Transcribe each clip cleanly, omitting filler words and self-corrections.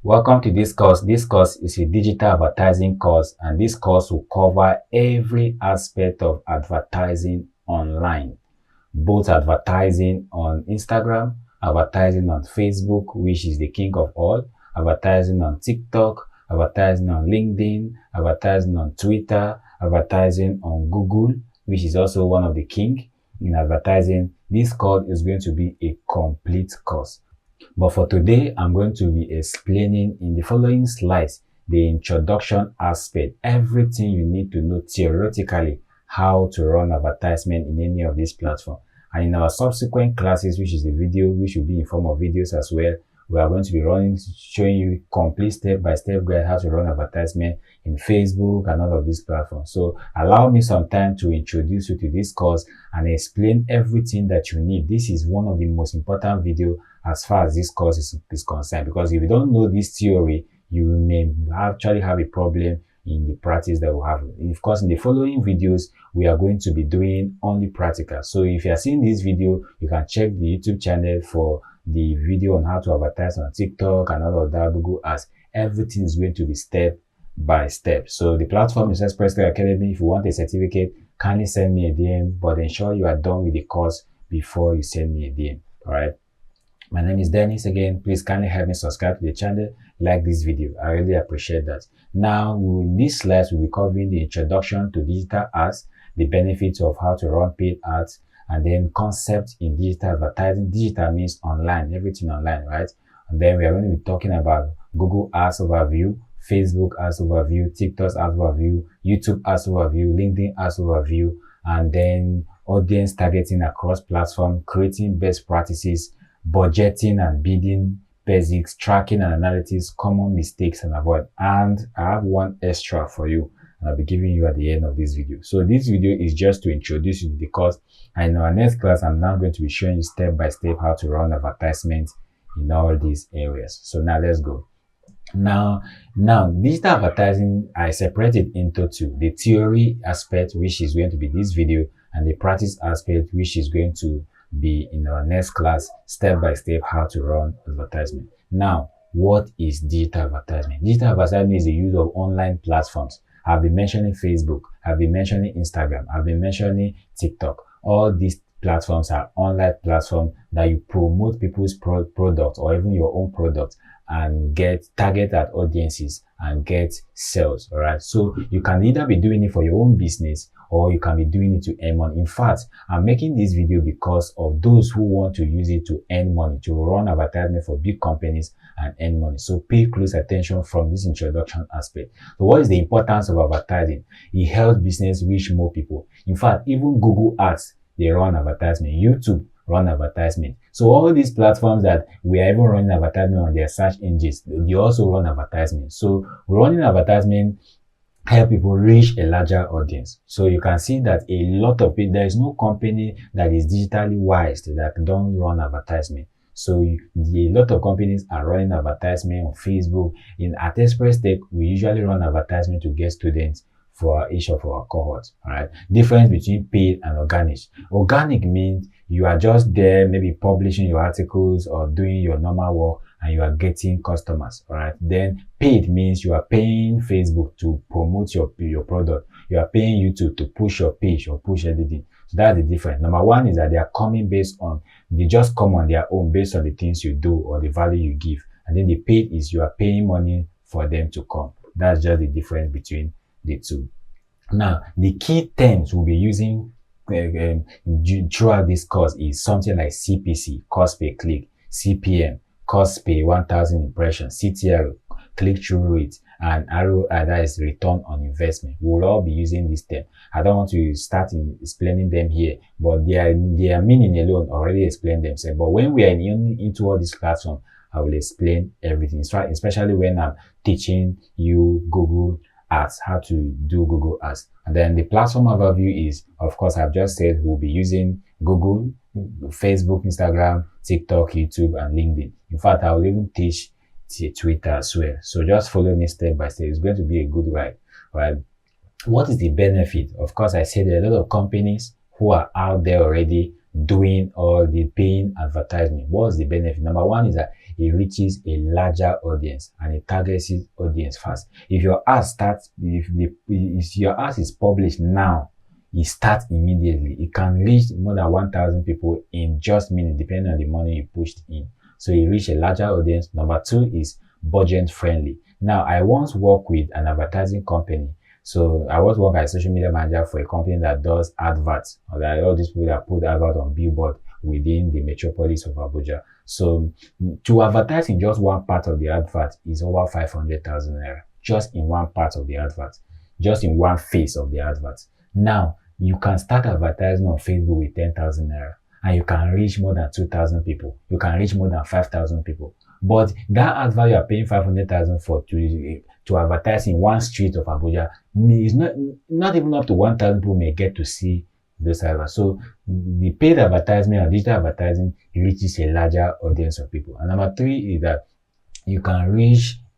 Welcome to this course. This course is a digital advertising course, and this course will cover every aspect of advertising online, both advertising on Instagram, advertising on Facebook, which is the king of all, advertising on TikTok, advertising on LinkedIn, advertising on Twitter, advertising on Google, which is also one of the king in advertising. This course is going to be a complete course. But for today, I'm going to be explaining in the following slides the introduction aspect, everything you need to know theoretically how to run advertisement in any of these platforms. And in our subsequent classes, which is the video, which will be in form of videos as well, we are going to be showing you complete step-by-step guide how to run advertisement in Facebook and all of these platforms. So allow me some time to introduce you to this course and explain everything that you need. This is one of the most important videos as far as this course is concerned, because if you don't know this theory, you may actually have a problem in the practice that we have. Of course, in the following videos, we are going to be doing only practical. So if you are seeing this video, you can check the YouTube channel for the video on how to advertise on TikTok and all of that, Google Ads. Everything is going to be step by step. So the platform is Express Academy. If you want a certificate, kindly send me a DM, but ensure you are done with the course before you send me a DM. All right. My name is Dennis again. Please kindly help me subscribe to the channel, like this video. I really appreciate that. Now, in these slides, we'll be covering the introduction to digital ads, the benefits of how to run paid ads, and then concepts in digital advertising. Digital means online, everything online, right? And then we are going to be talking about Google Ads overview, Facebook Ads overview, TikTok Ads overview, YouTube Ads overview, LinkedIn Ads overview, and then audience targeting across platform, creating best practices, budgeting and bidding basics, tracking and analytics, common mistakes and avoid. And I have one extra for you, and I'll be giving you at the end of this video. So this video is just to introduce you to the course, and in our next class, I'm now going to be showing you step by step how to run advertisements in all these areas. So now let's go. Now, digital advertising, I separated into two: the theory aspect, which is going to be this video, and the practice aspect, which is going to be in our next class, step by step how to run advertisement. Now, what is digital advertisement? Digital advertisement is the use of online platforms. I've been mentioning Facebook, I've been mentioning Instagram, I've been mentioning TikTok. All these platforms are online platforms that you promote people's products or even your own product and get target at audiences and get sales. All right, so you can either be doing it for your own business or you can be doing it to earn money. In fact, I'm making this video because of those who want to use it to earn money, to run advertisement for big companies and earn money. So pay close attention from this introduction aspect. So what is the importance of advertising? It helps business reach more people. In fact, even Google Ads, they run advertisement. YouTube run advertisement. So all these platforms that we are even running advertisement on their search engines, they also run advertisement. So running advertisement help people reach a larger audience. So you can see that a lot of people, there is no company that is digitally wise that don't run advertisement. So a lot of companies are running advertisement on Facebook. At Express Tech, we usually run advertisement to get students for each of our cohorts. All right. Difference between paid and organic. Organic means you are just there, maybe publishing your articles or doing your normal work, and you are getting customers. All right. Then paid means you are paying Facebook to promote your product. You are paying YouTube to push your page or push anything. So that's the difference. Number one is that they are coming they just come on their own based on the things you do or the value you give. And then the paid is you are paying money for them to come. That's just the difference between the two. Now, the key terms we'll be using throughout this course is something like CPC, cost per click, CPM, cost per 1,000 impressions, CTR, click-through rate, and ROI, that is return on investment. We'll all be using this term. I don't want to start explaining them here, but their meaning alone already explain themselves. But when we are into all this platform, I will explain everything, especially when I'm teaching you Google Ads, how to do Google Ads. And then the platform overview is, of course, I've just said we'll be using Google, Facebook, Instagram, TikTok, YouTube, and LinkedIn. In fact, I will even teach Twitter as well. So just follow me step by step. It's going to be a good ride, right? What is the benefit? Of course, I said there are a lot of companies who are out there already doing all the paying advertisement. What's the benefit? Number one is that it reaches a larger audience and it targets its audience fast. If your ad starts, if your ad is published now, it starts immediately. It can reach more than 1,000 people in just minutes, depending on the money you pushed in. So it reach a larger audience. Number two is budget friendly. Now, I once worked with an advertising company. So I was working as a social media manager for a company that does adverts, or that all these people that put advert on billboard within the metropolis of Abuja. So to advertise in just one part of the advert is over 500,000 naira, just in one part of the advert, just in one phase of the advert. Now, you can start advertising on Facebook with 10,000 naira and you can reach more than 2,000 people. You can reach more than 5,000 people. But that advert you are paying 500,000 for to advertise in one street of Abuja is not even up to 1,000 people may get to see those adverts. So the paid advertisement or digital advertising reaches a larger audience of people. And number three is that you can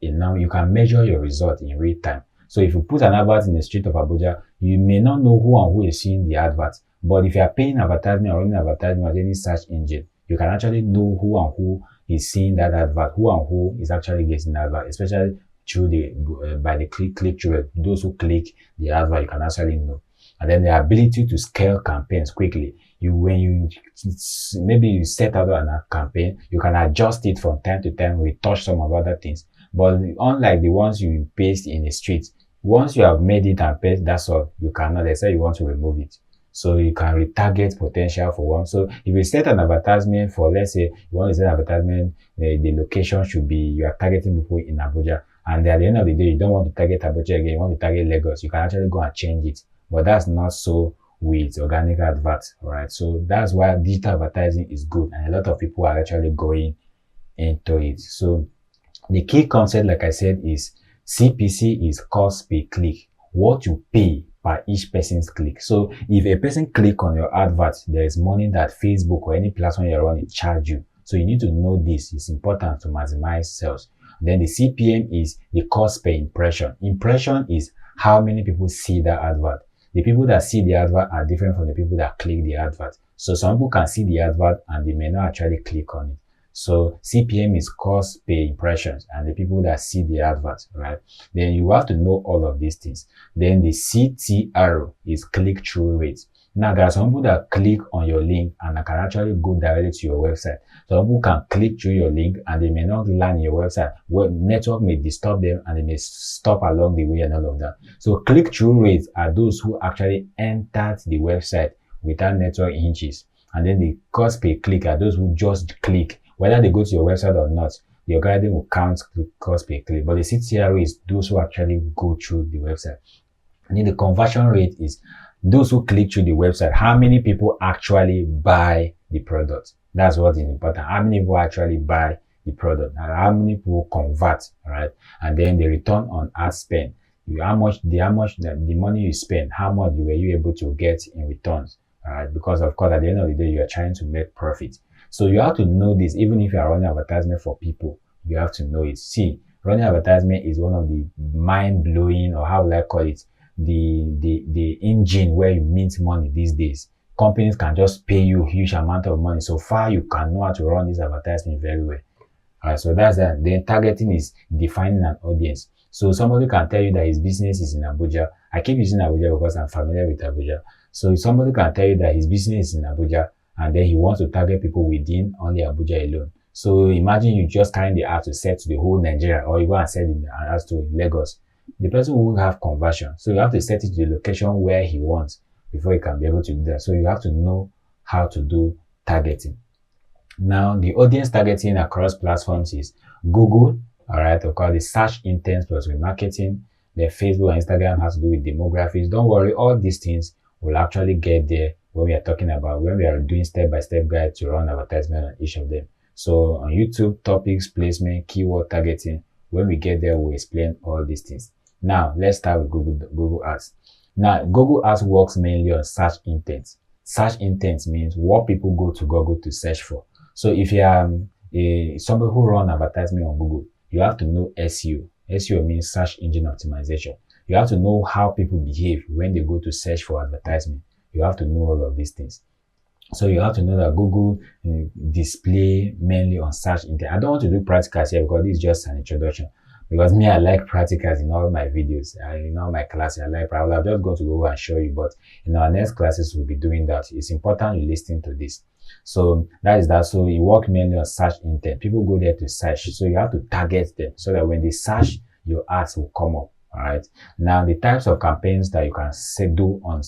you can measure your result in real time. So if you put an advert in the street of Abuja, you may not know who and who is seeing the advert. But if you are paying advertisement or running advertisement on any search engine, you can actually know who and who is seeing that advert, who and who is actually getting the advert, especially through by the click-through rate. Those who click the advert, you can actually know. And then the ability to scale campaigns quickly. Maybe you set out a campaign, you can adjust it from time to time, retouch some of other things. But unlike the ones you paste in the street, once you have made it and paste, that's all. You cannot, they say you want to remove it. So you can retarget potential for one. So if you set an advertisement for, let's say, you want to set an advertisement, the location should be, you are targeting people in Abuja. And at the end of the day, you don't want to target Abuja again, you want to target Lagos. You can actually go and change it. But that's not so with organic adverts, right? So that's why digital advertising is good. And a lot of people are actually going into it. So the key concept, like I said, is CPC is cost per click. What you pay per each person's click. So if a person click on your advert, there is money that Facebook or any platform you're on charge you. So you need to know this. It's important to maximize sales. Then the CPM is the cost per impression. Impression is how many people see that advert. The people that see the advert are different from the people that click the advert. So some people can see the advert and they may not actually click on it. So CPM is cost per impressions and the people that see the advert, right? Then you have to know all of these things. Then the CTR is click-through rate. Now there are some people that click on your link and can actually go directly to your website. Some people can click through your link and they may not land your website. Well, network may disturb them and they may stop along the way and all of that. So click-through rates are those who actually entered the website without network hinges. And then the cost per click are those who just click. Whether they go to your website or not, the algorithm will count cost per click. But the CTR is those who actually go through the website. And then the conversion rate is those who click through the website, how many people actually buy the product. That's what is important. How many people actually buy the product and how many people convert, right? And then the return on ad spend. The money you spend, how much were you able to get in returns, right? Because of course, at the end of the day, you are trying to make profit. So you have to know this. Even if you are running advertisement for people, you have to know it. See, running advertisement is one of the mind-blowing, or how will I call it, the engine where you mint money these days. Companies can just pay you a huge amount of money. So far, you can know how to run this advertisement very well. Alright, so that's that. Then targeting is defining an audience. So somebody can tell you that his business is in Abuja. I keep using Abuja because I'm familiar with Abuja. So somebody can tell you that his business is in Abuja and then he wants to target people within only Abuja alone. So imagine you just carrying the ad to set to the whole Nigeria, or you go and set the ad to Lagos. The person won't have conversion. So you have to set it to the location where he wants before you can be able to do that. So you have to know how to do targeting. Now, the audience targeting across platforms is Google, alright, of course, the search intent plus remarketing. Then Facebook and Instagram has to do with demographics. Don't worry, all these things will actually get there when we are doing step-by-step guide to run advertisement on each of them. So on YouTube, topics, placement, keyword targeting, when we get there, we'll explain all these things. Now, let's start with Google Ads. Now, Google Ads works mainly on search intent. Search intent means what people go to Google to search for. So if you are somebody who run advertisement on Google, you have to know SEO. SEO means search engine optimization. You have to know how people behave when they go to search for advertisement. You have to know all of these things. So you have to know that Google display mainly on search intent. I don't want to do practicals here because this is just an introduction. Because me, I like practicals in all my videos. In all my classes, I like. I will have just going to go and show you. But in our next classes, we'll be doing that. It's important you listen to this. So that is that. So you work mainly on search intent. People go there to search. So you have to target them so that when they search, your ads will come up. All right. Now the types of campaigns that you can say do on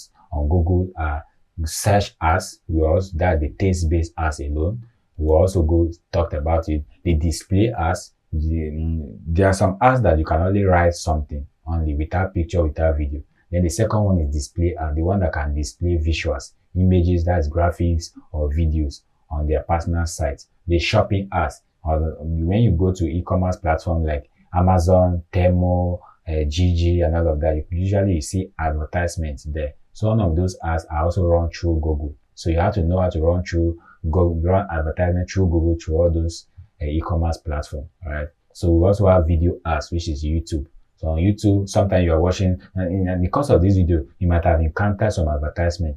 Google are search ads. We also that the text-based ads alone. We also go talked about it. The display ads. There are some ads that you can only write something only without picture, without video. Then the second one is display ad, the one that can display visuals, images, that's graphics or videos on their personal site. The shopping ads, or when you go to e-commerce platform like Amazon, Temo, GG, and all of that, usually you see advertisements there. So one of those ads are also run through Google. So you have to know how to run advertisement through Google through all those e-commerce platform. All right. So we also have video ads, which is YouTube. So on YouTube, sometimes you are watching, and because of this video, you might have encountered some advertisement.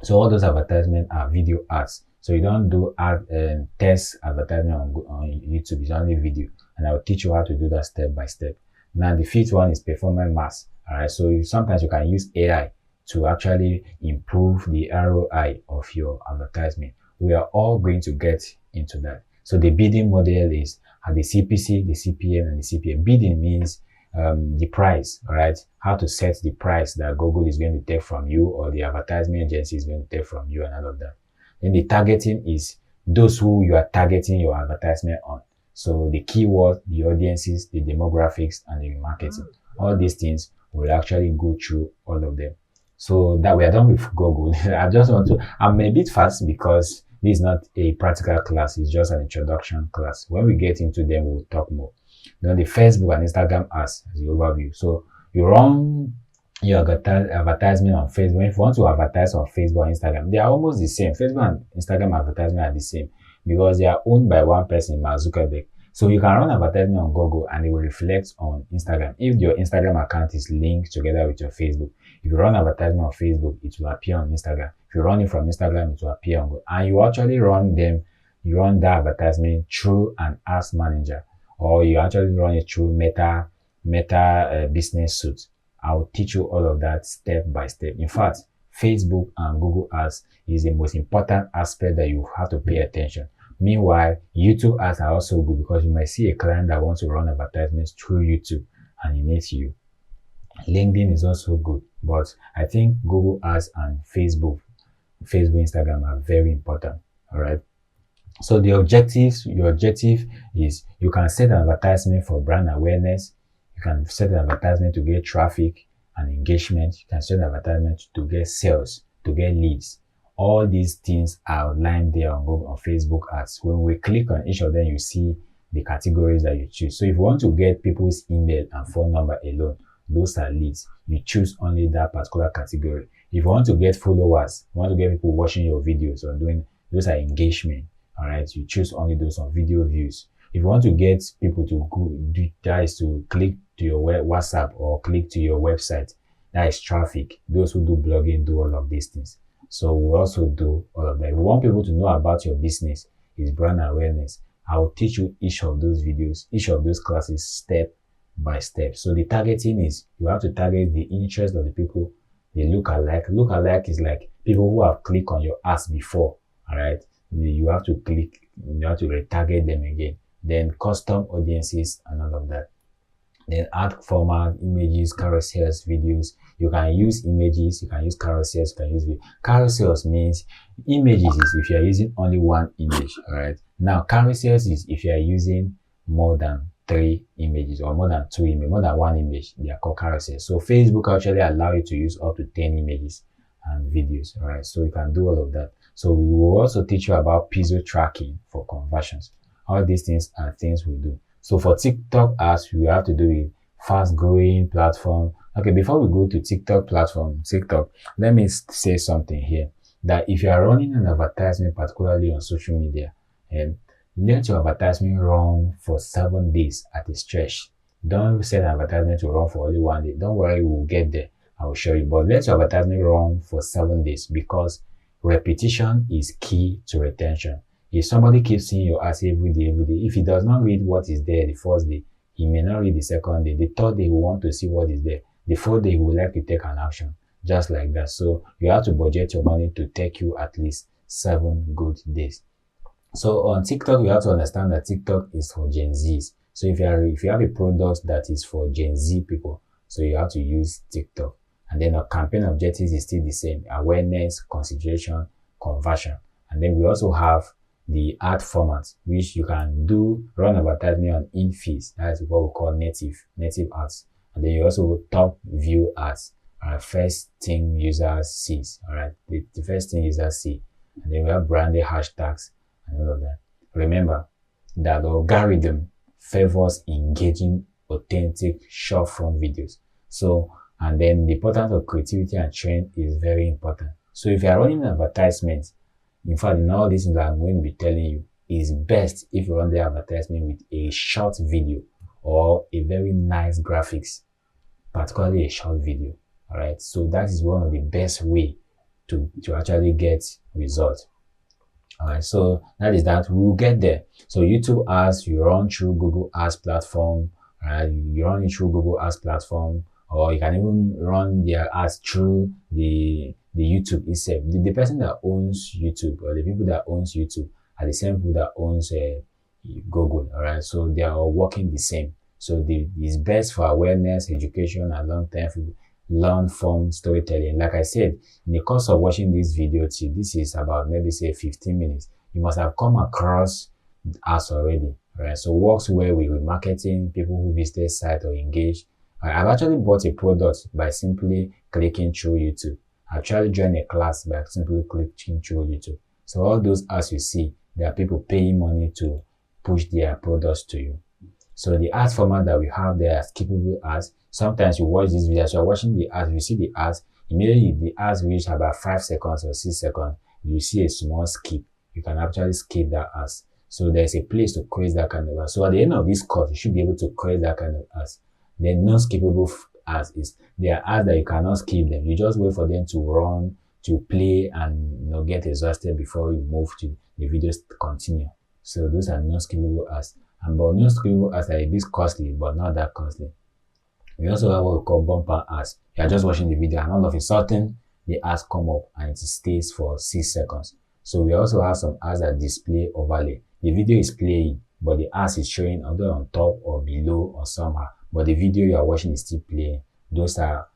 So all those advertisements are video ads. So you don't do text advertisement on YouTube. It's only video, and I will teach you how to do that step by step. Now the fifth one is performance mass. All right. So sometimes you can use AI to actually improve the ROI of your advertisement. We are all going to get into that. So the bidding model is the CPC, the CPM, and the CPM. Bidding means the price, right? How to set the price that Google is going to take from you or the advertisement agency is going to take from you and all of that. Then the targeting is those who you are targeting your advertisement on. So the keyword, the audiences, the demographics, and the marketing. All these things will actually go through all of them. So that we are done with Google. I'm a bit fast because this is not a practical class, it's just an introduction class. When we get into them, we'll talk more. Then the Facebook and Instagram ads as the overview. So you run your advertisement on Facebook. If you want to advertise on Facebook and Instagram, they are almost the same. Facebook and Instagram advertisement are the same because they are owned by one person, Mark Zuckerberg. So you can run advertisement on Google and it will reflect on Instagram. If your Instagram account is linked together with your Facebook, if you run advertisement on Facebook, it will appear on Instagram. If you run it from Instagram, it will appear on Google. And you actually you run that advertisement through an ads manager, or you actually run it through Meta Business Suite. I will teach you all of that step by step. In fact, Facebook and Google Ads is the most important aspect that you have to pay attention. Meanwhile, YouTube ads are also good because you might see a client that wants to run advertisements through YouTube and he needs you. LinkedIn is also good, but I think Google ads and Facebook, Instagram are very important. All right. So your objective is you can set an advertisement for brand awareness. You can set an advertisement to get traffic and engagement. You can set an advertisement to get sales, to get leads. All these things are outlined there on Google, on Facebook ads. When we click on each of them, you see the categories that you choose. So if you want to get people's email and phone number alone, those are leads. You choose only that particular category. If you want to get followers, you want to get people watching your videos or doing, those are engagement. All right, you choose only those on video views. If you want to get people to go, that is to click to your WhatsApp or click to your website, that is traffic. Those who do blogging do all of these things. So we also do all of that. If we want people to know about your business, is brand awareness. I will teach you each of those videos, each of those classes step by step. So the targeting is you have to target the interest of the people. The look-alike. Look-alike is like people who have clicked on your ads before. All right. You have to retarget them again. Then custom audiences and all of that. Then ad format, images, carousels, videos. You can use images, you can use carousels, you can use video. Carousels means images is if you are using only one image. All right. Now carousels is if you are using more than 3 images or more than 2 images, more than 1 image. They are called carousels. So Facebook actually allow you to use up to 10 images and videos. All right. So you can do all of that. So we will also teach you about pixel tracking for conversions. All these things are things we do. So for TikTok ads, we have to do with fast growing platform. Okay, before we go to TikTok, let me say something here that if you are running an advertisement, particularly on social media, and let your advertisement run for 7 days at a stretch. Don't set an advertisement to run for only 1 day. Don't worry, we'll get there. I will show you. But let your advertisement run for 7 days because repetition is key to retention. If somebody keeps seeing your ads every day, if he does not read what is there the first day, he may not read the second day. The third day, he will want to see what is there. The fourth day, he would like to take an action, just like that. So you have to budget your money to take you at least 7 good days. So on TikTok, you have to understand that TikTok is for Gen Zs. So if you have a product that is for Gen Z people, so you have to use TikTok. And then our campaign objectives is still the same: awareness, consideration, conversion. And then we also have the ad format, which you can run advertisement on in-feeds. That is what we call native ads. And then you also top view ads. First thing users sees. All right, the first thing users see. And then we have branded hashtags and all of that. Remember that the algorithm favors engaging, authentic, short-form videos. So, and then the importance of creativity and trend is very important. So if you are running advertisements, in fact, in all these things that I'm going to be telling you, it's best if you run the advertisement with a short video or a very nice graphics, particularly a short video. All right. So that is one of the best way to actually get results. All right. So that is that. We'll get there. So YouTube ads, you run through Google Ads platform. You run it through Google Ads platform, or you can even run their ads through the YouTube itself. The person that owns YouTube, or the people that owns YouTube, are the same people that owns Google. All right. So they are all working the same. So it's best for awareness, education, and long-form storytelling. Like I said, in the course of watching this video, this is about maybe say 15 minutes. You must have come across ads already, right? So works well with remarketing, people who visit site or engage. I've actually bought a product by simply clicking through YouTube. I actually joined a class by simply clicking through YouTube. So all those ads you see, there are people paying money to push their products to you. So the ads format that we have there are skippable ads. Sometimes you watch this video, so you're watching the ads, you see the ads, immediately the ads reach about 5 seconds or 6 seconds, you see a small skip. You can actually skip that ads. So there's a place to create that kind of ads. So at the end of this course, you should be able to create that kind of ads. The non-skippable ads is there are ads that you cannot skip them. You just wait for them to run, to play, and get exhausted before you move to the videos to continue. So those are non-skippable ads. And but non-skippable ads are a bit costly, but not that costly. We also have what we call bumper ads. You are just watching the video and all of a sudden the ads come up and it stays for 6 seconds. So we also have some ads that display overlay. The video is playing, but the ads is showing either on top or below or somehow. But the video you are watching is still playing. Those are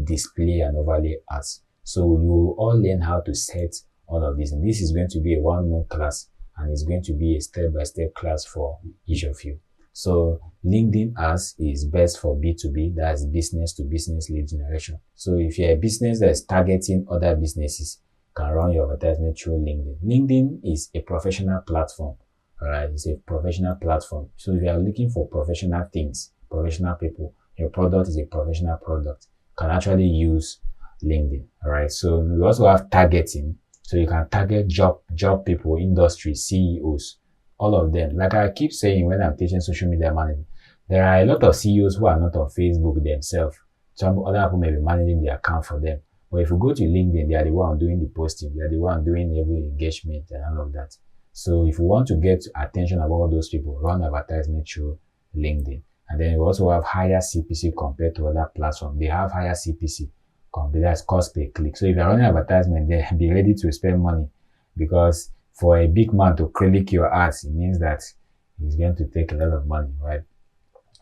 display and overlay ads. So you will all learn how to set all of this. And this is going to be a 1-month class, and it's going to be a step-by-step class for each of you. So LinkedIn ads is best for B2B, that's business to business lead generation. So if you're a business that is targeting other businesses, you can run your advertisement through LinkedIn. LinkedIn is a professional platform. All right, it's a professional platform. So if you are looking for professional things, professional people, your product is a professional product, you can actually use LinkedIn. All right. So we also have targeting. So you can target job people, industry, CEOs, all of them. Like I keep saying when I'm teaching social media management, there are a lot of CEOs who are not on Facebook themselves. Some other people may be managing the account for them. But if you go to LinkedIn, they are the one doing the posting. They are the one doing every engagement and all of that. So if you want to get attention about all those people, run advertisement through LinkedIn. And then we also have higher CPC compared to other platforms. They have higher CPC. That's cost per click. So if you're running advertisement, then be ready to spend money, because for a big man to click your ads, it means that it's going to take a lot of money, right?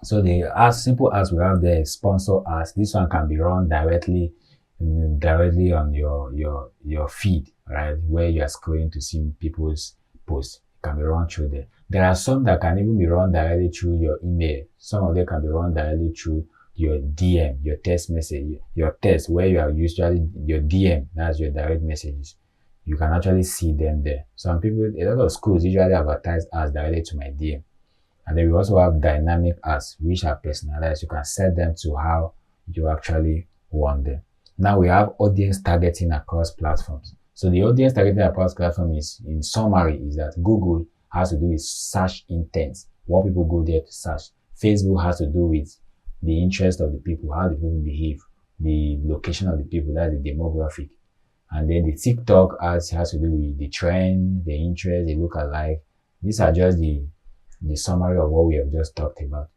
So the simple ads we have there is sponsor ads. This one can be run directly on your feed, right? Where you are scrolling to see people's posts. It can be run through there. There are some that can even be run directly through your email. Some of them can be run directly through your DM, your text message, your text, where you are usually your DM, that's your direct messages. You can actually see them there. Some people, a lot of schools usually advertise ads directly to my DM. And then we also have dynamic ads, which are personalized. You can set them to how you actually want them. Now we have audience targeting across platforms. So the audience targeting across platforms is, in summary, is that Google has to do with search intent, what people go there to search. Facebook has to do with the interest of the people, how the people behave, the location of the people, that's the demographic. And then the TikTok ads has to do with the trend, the interest, the look-alike. These are just the summary of what we have just talked about.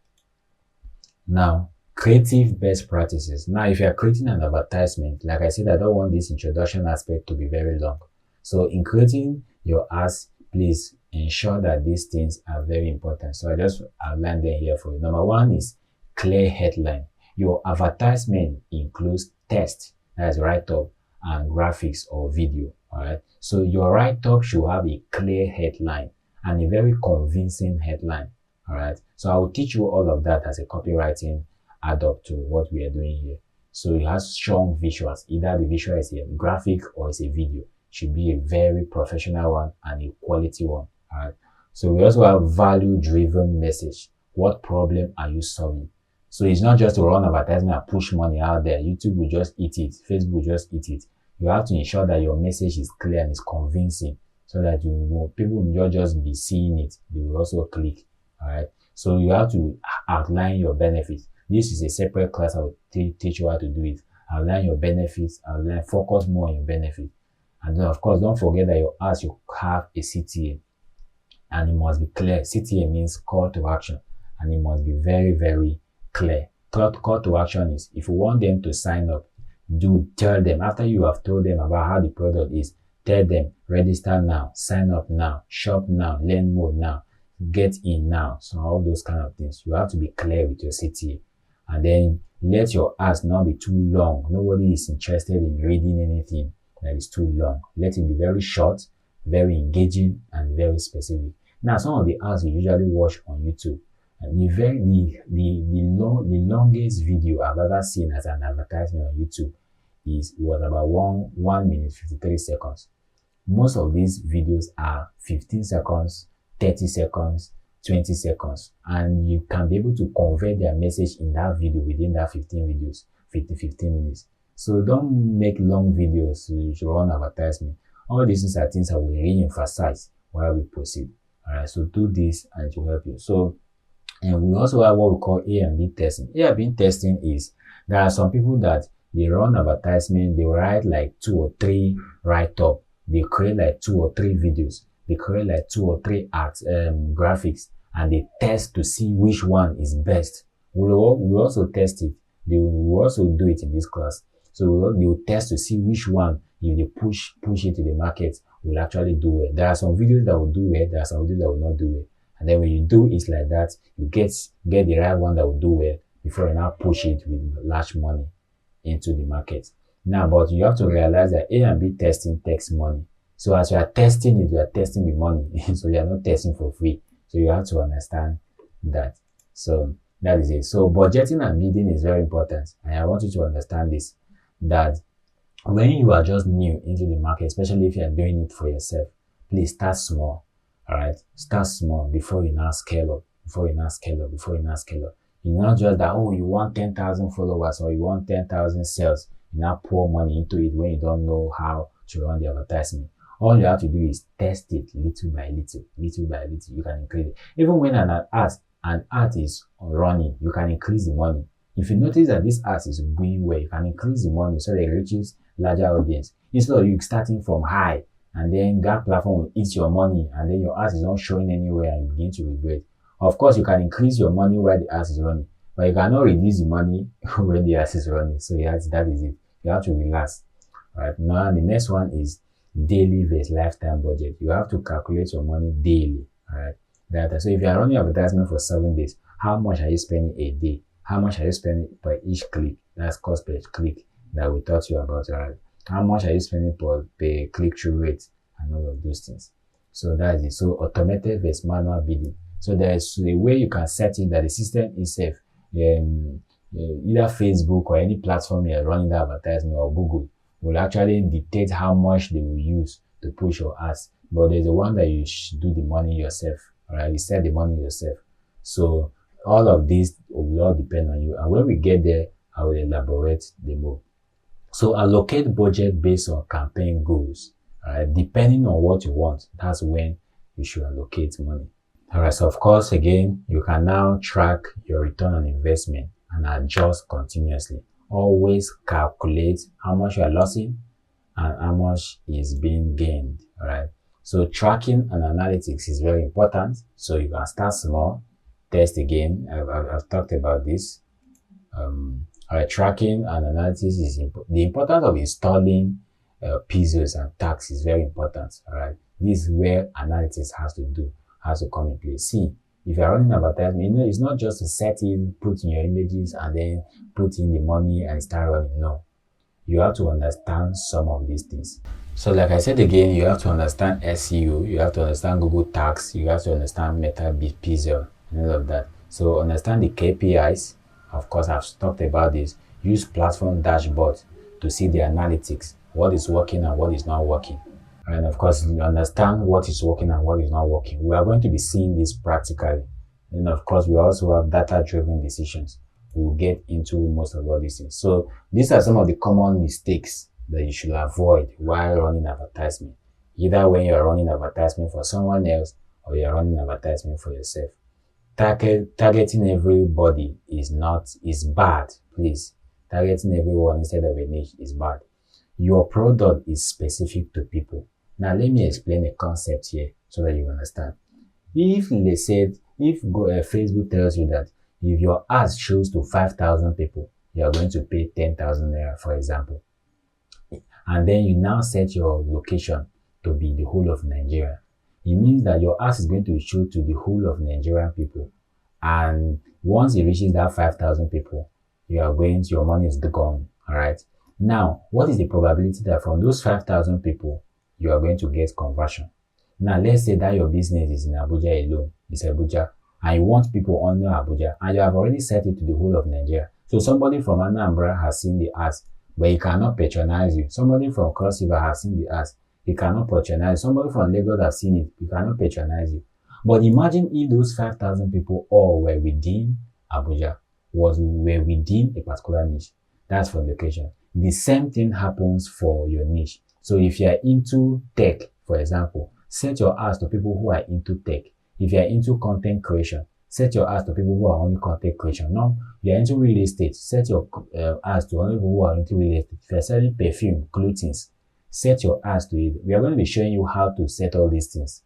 Now, creative best practices. Now, if you are creating an advertisement, like I said, I don't want this introduction aspect to be very long. So in creating your ads, please ensure that these things are very important. So I just outlined them here for you. Number one is clear headline. Your advertisement includes text, that's write-up, and graphics or video. All right. So your write-up should have a clear headline and a very convincing headline. All right. So I will teach you all of that as a copywriting add up to what we are doing here. So it has strong visuals. Either the visual is a graphic or it's a video. It should be a very professional one and a quality one. All right. So we also have value-driven message. What problem are you solving? So it's not just to run advertisement and push money out there. YouTube will just eat it. Facebook will just eat it. You have to ensure that your message is clear and is convincing so that people will not just be seeing it. They will also click. All right. So you have to outline your benefits. This is a separate class. I will teach you how to do it. Outline your benefits. Focus more on your benefits. And then, of course, don't forget that your ads should have a CTA. And it must be clear. CTA means call to action. And it must be very, very clear. Call to action is if you want them to sign up, tell them after you have told them about how the product is, tell them register now, sign up now, shop now, learn more now, get in now. So all those kind of things. You have to be clear with your CTA. And then let your ads not be too long. Nobody is interested in reading anything that is too long. Let it be very short, very engaging, and very specific. Now, some of the ads you usually watch on YouTube, and the longest video I've ever seen as an advertisement on YouTube was about 1 minute 53 seconds. Most of these videos are 15 seconds, 30 seconds, 20 seconds, and you can be able to convey their message in that video within that 15 minutes. So don't make long videos to run advertisement. All these are things I will re-emphasize while we proceed. All right, so do this and it will help you. So, and we also have what we call A and B testing. A and B testing is there are some people that they run advertisement, they write like 2 or 3 write-up, they create like 2 or 3 videos, they create like 2 or 3 graphics, and they test to see which one is best. We also test it. They will also do it in this class. So they will test to see which one, if they push it to the market, will actually do well. There are some videos that will do well, there are some videos that will not do well. And then when you do it like that, you get the right one that will do well before you now push it with large money into the market. Now, but you have to realize that A and B testing takes money. So as you are testing it, you are testing with money. So you are not testing for free. So you have to understand that. So that is it. So budgeting and bidding is very important. And I want you to understand this, that when you are just new into the market, especially if you are doing it for yourself, please start small. All right. Start small before you now scale up, before you now scale up. You're not just that, oh, you want 10,000 followers or you want 10,000 sales. You now pour money into it when you don't know how to run the advertisement. All you have to do is test it little by little. You can increase it. Even when an ad is running, you can increase the money. If you notice that this ad is going well, you can increase the money so that it reaches larger audience. Instead of you starting from high and then that platform will eat your money and then your ad is not showing anywhere and you begin to regret. Of course, you can increase your money while the ad is running, but you cannot reduce the money when the ad is running. So yes, that is it. You have to relax. All right. Now the next one is daily versus lifetime budget. You have to calculate your money daily. All right. So if you are running advertisement for 7 days, how much are you spending a day? How much are you spending per each click? That's cost per click that we taught you about. All right. How much are you spending per click-through rate and all of those things? So that is it. So automated versus manual bidding. So there's a way you can set it that the system itself, either Facebook or any platform you're running the advertisement or Google, will actually dictate how much they will use to push your ads. But there's the one that you should do the money yourself. All right, you set the money yourself. So all of these will all depend on you. And when we get there, I will elaborate the more. So allocate budget based on campaign goals. All right, depending on what you want, that's when you should allocate money. All right, so of course, again, you can now track your return on investment and adjust continuously. Always calculate how much you are losing and how much is being gained. All right. So tracking and analytics is very important. So you can start small, test again. I've talked about this. All right, tracking and analysis is the importance of installing pieces and tags is very important. All right, this is where analytics has to come in place. See, if you're running advertisement, it's not just to set in, put in your images, and then put in the money and start running. No, you have to understand some of these things. So like I said again, you have to understand SEO, you have to understand Google tags, you have to understand Meta Pixel and all of that. So understand the KPIs. Of course, I've talked about this. Use platform dashboard to see the analytics, what is working and what is not working. And of course, you understand what is working and what is not working. We are going to be seeing this practically. And of course, we also have data-driven decisions. We'll get into most of all these things. So these are some of the common mistakes that you should avoid while running advertisement. Either when you're running advertisement for someone else or you're running advertisement for yourself. Targeting everybody is bad, please. Targeting everyone instead of a niche is bad. Your product is specific to people. Now let me explain a concept here so that you understand. If they said, Facebook tells you that if your ads shows to 5,000 people, you are going to pay 10,000 naira, for example. And then you now set your location to be the whole of Nigeria. It means that your ads is going to show to the whole of Nigerian people. And once it reaches that 5,000 people, your money is gone. All right. Now, what is the probability that from those 5,000 people, you are going to get conversion? Now, let's say that your business is in Abuja alone. It's Abuja. And you want people under Abuja. And you have already set it to the whole of Nigeria. So somebody from Anambra has seen the ads, but he cannot patronize you. Somebody from Cross River has seen the ads. He cannot patronize. Somebody from Lagos has seen it. He cannot patronize you. But imagine if those 5,000 people all were within Abuja, were within a particular niche. That's for location. The same thing happens for your niche. So if you are into tech, for example, set your ads to people who are into tech. If you are into content creation, set your ads to people who are only content creation. Now, if you are into real estate, set your ads to only people who are into real estate. If you are selling perfume, clothing, set your ads to it. We are going to be showing you how to set all these things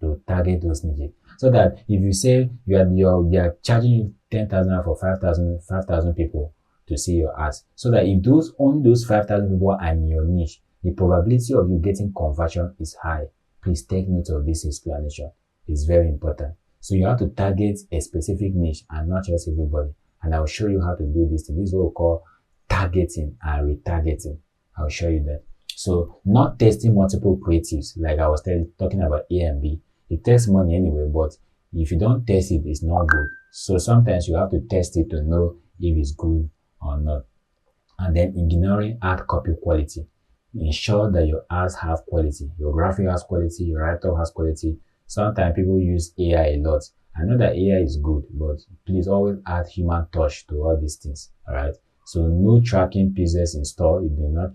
to target those niches. So that if you say they are charging you 10,000 for 5,000 people to see your ads. So that if only those 5,000 people are in your niche, the probability of you getting conversion is high. Please take note of this explanation. It's very important. So you have to target a specific niche and not just everybody. And I'll show you how to do this. This is what we call targeting and retargeting. I'll show you that. So not testing multiple creatives, like I was talking about A and B. It takes money anyway, but if you don't test it, it's not good. So sometimes you have to test it to know if it's good or not. And then ignoring ad copy quality. Ensure that your ads have quality. Your graphic has quality, your write-up has quality. Sometimes people use AI a lot. I know that AI is good, but please always add human touch to all these things. All right. So no tracking pieces installed. You do not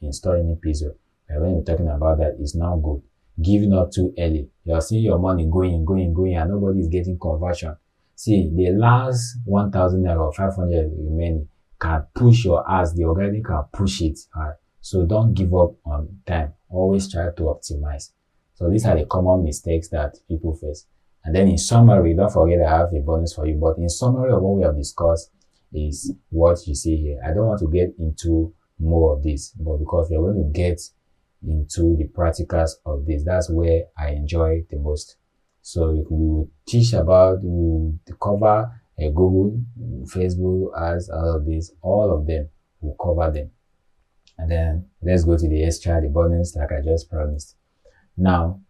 install any pixel. When we're talking about that, it's not good. Giving up too early. You're seeing your money going, and nobody is getting conversion. See, the last 1,000 naira or 500 remaining can push your ads. The algorithm can push it. All right. So don't give up on time. Always try to optimize. So these are the common mistakes that people face. And then in summary, don't forget I have a bonus for you. But in summary of what we have discussed is what you see here. I don't want to get into more of this, but because we are going to get into the practicals of this, that's where I enjoy the most. So we will teach about, we cover Google, Facebook ads, all of them, we'll cover them. And then let's go to the extra, the bonus, like I just promised. Now,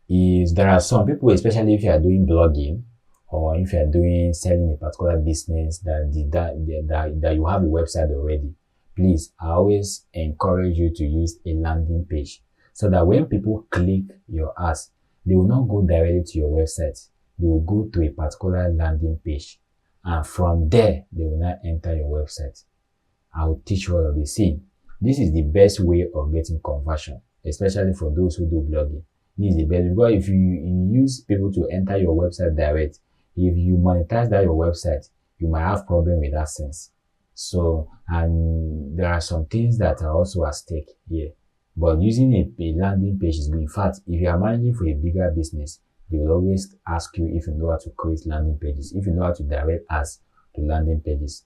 there are some people, especially if you are doing blogging or if you are doing selling a particular business that you have a website already, please, I always encourage you to use a landing page so that when people click your ads, they will not go directly to your website. They will go to a particular landing page, and from there they will not enter your website. I will teach you all of this. See, this is the best way of getting conversion, especially for those who do blogging. This is the best, because if you use people to enter your website direct, if you monetize that your website, you might have problem with AdSense. So, and there are some things that are also at stake here. But using a landing page is good. In fact, if you are managing for a bigger business, they will always ask you if you know how to create landing pages, if you know how to direct ads to landing pages.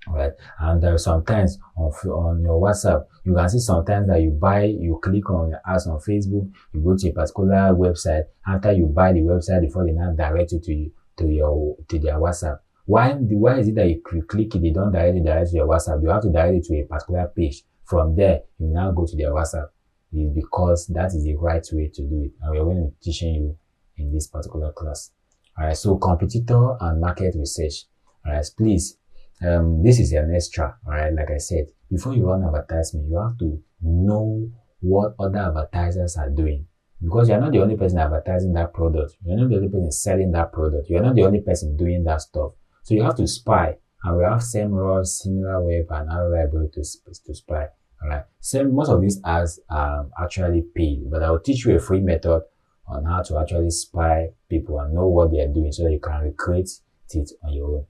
Right, and sometimes on your WhatsApp, you can see sometimes that you click on ads on Facebook, you go to a particular website. After you buy the website, before they now direct you to their WhatsApp. Why is it that you click it, they don't direct to your WhatsApp? You have to direct it to a particular page. From there, you now go to their WhatsApp. It's because that is the right way to do it, and we're going to be teaching you in this particular class. All right, so competitor and market research. All right, please. This is an extra, all right? Like I said, before you run advertisement, you have to know what other advertisers are doing, because you're not the only person advertising that product. You're not the only person selling that product. You're not the only person doing that stuff. So you have to spy, and we have SEMrush, similar web, and other library to spy. All right. Most of these ads are actually paid, but I will teach you a free method on how to actually spy people and know what they are doing, so that you can recreate it on your own.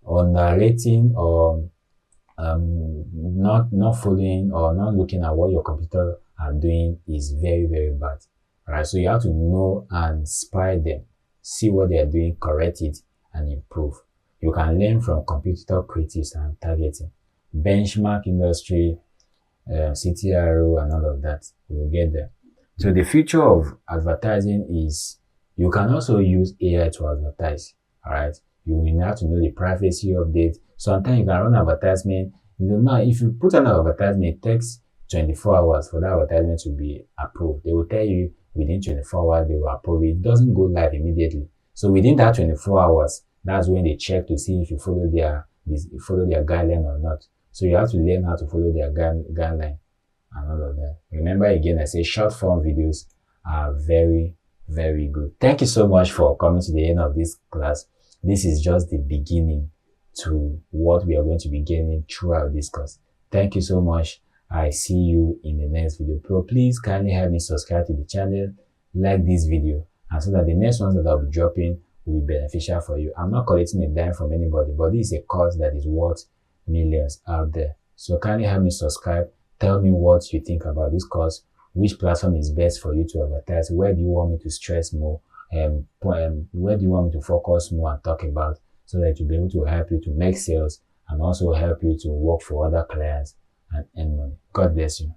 On narrating or not following or not looking at what your computer are doing is very, very bad. All right, so you have to know and spy them, see what they are doing, correct it, and improve. You can learn from competitor critics and targeting, benchmark industry, CTRO, and all of that. We'll get there. So the future of advertising is you can also use AI to advertise. All right. You will have to know the privacy update. Sometimes you can run advertisement. Now, if you put an advertisement, it takes 24 hours for that advertisement to be approved. They will tell you within 24 hours they will approve it. It doesn't go live immediately. So within that 24 hours, that's when they check to see if you follow their guideline or not. So you have to learn how to follow their guideline and all of that. Remember again, I say short form videos are very, very good. Thank you so much for coming to the end of this class. This is just the beginning to what we are going to be getting throughout this course. Thank you so much. I see you in the next video. Please kindly help me subscribe to the channel, like this video, and so that the next ones that I'll be dropping will be beneficial for you. I'm not collecting a dime from anybody, but this is a course that is worth millions out there. So kindly help me subscribe. Tell me what you think about this course. Which platform is best for you to advertise? Where do you want me to stress more? Where do you want me to focus more and talk about, so that you'll be able to help you to make sales and also help you to work for other clients and earn money. God bless you.